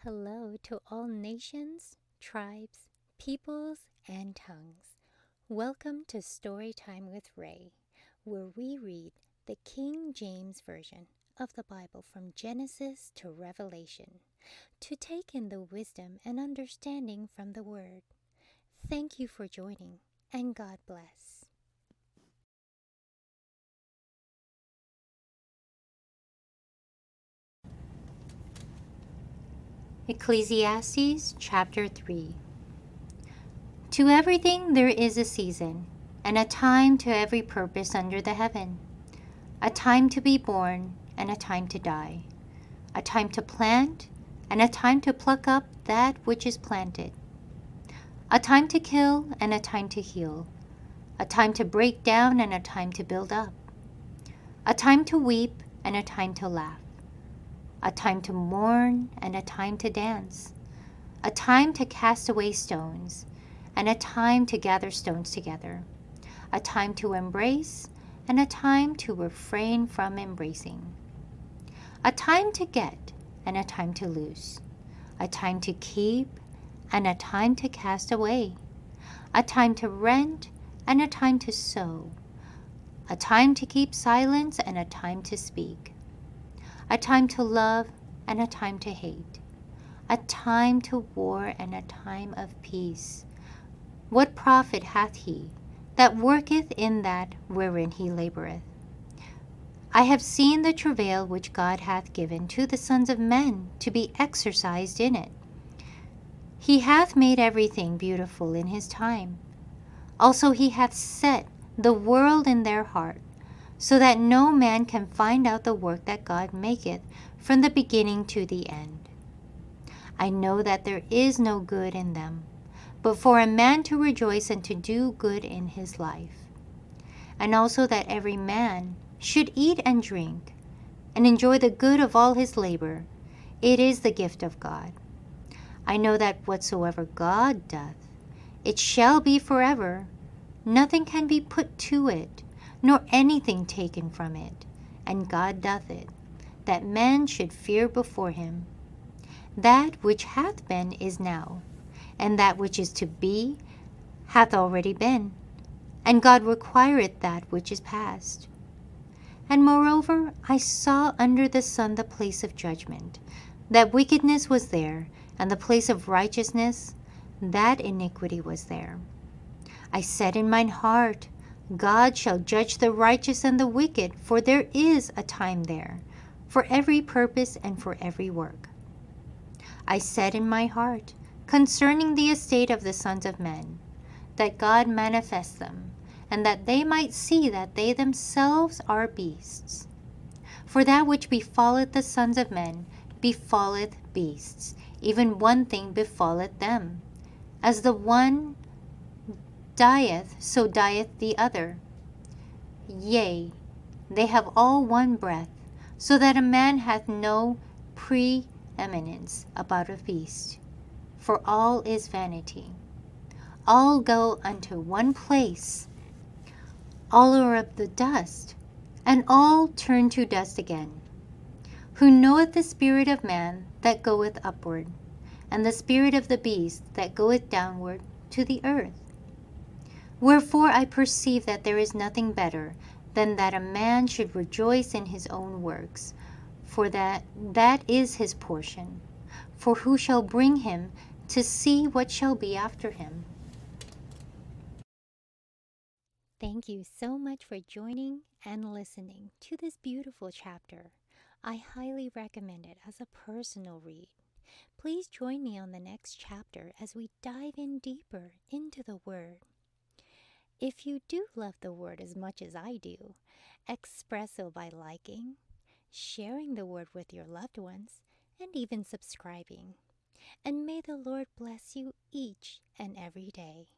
Hello to all nations, tribes, peoples, and tongues. Welcome to Storytime with Rae, where we read the King James Version of the Bible from Genesis to Revelation, to take in the wisdom and understanding from the Word. Thank you for joining, and God bless. Ecclesiastes Chapter 3. To everything there is a season, and a time to every purpose under the heaven, a time to be born and a time to die, a time to plant and a time to pluck up that which is planted, a time to kill and a time to heal, a time to break down and a time to build up, a time to weep and a time to laugh, a time to mourn and a time to dance, a time to cast away stones and a time to gather stones together, a time to embrace and a time to refrain from embracing, a time to get and a time to lose, a time to keep and a time to cast away, a time to rent and a time to sow, a time to keep silence and a time to speak, a time to love and a time to hate, a time to war and a time of peace. What profit hath he that worketh in that wherein he laboureth? I have seen the travail which God hath given to the sons of men to be exercised in it. He hath made everything beautiful in his time. Also he hath set the world in their heart, so that no man can find out the work that God maketh from the beginning to the end. I know that there is no good in them, but for a man to rejoice and to do good in his life. And also that every man should eat and drink, and enjoy the good of all his labor. It is the gift of God. I know that whatsoever God doth, it shall be forever. Nothing can be put to it, nor anything taken from it. And God doth it, that men should fear before him. That which hath been is now, and that which is to be hath already been, and God requireth that which is past. And moreover, I saw under the sun the place of judgment, that wickedness was there, and the place of righteousness, that iniquity was there. I said in mine heart, God shall judge the righteous and the wicked, for there is a time there, for every purpose and for every work. I said in my heart, concerning the estate of the sons of men, that God manifest them, and that they might see that they themselves are beasts. For that which befalleth the sons of men befalleth beasts, even one thing befalleth them. As the one dieth, so dieth the other. Yea, they have all one breath, so that a man hath no preeminence about a beast. For all is vanity. All go unto one place. All are of the dust, and all turn to dust again. Who knoweth the spirit of man that goeth upward, and the spirit of the beast that goeth downward to the earth? Wherefore I perceive that there is nothing better than that a man should rejoice in his own works, for that is his portion. For who shall bring him to see what shall be after him? Thank you so much for joining and listening to this beautiful chapter. I highly recommend it as a personal read. Please join me on the next chapter as we dive in deeper into the Word. If you do love the Word as much as I do, express so by liking, sharing the Word with your loved ones, and even subscribing. And may the Lord bless you each and every day.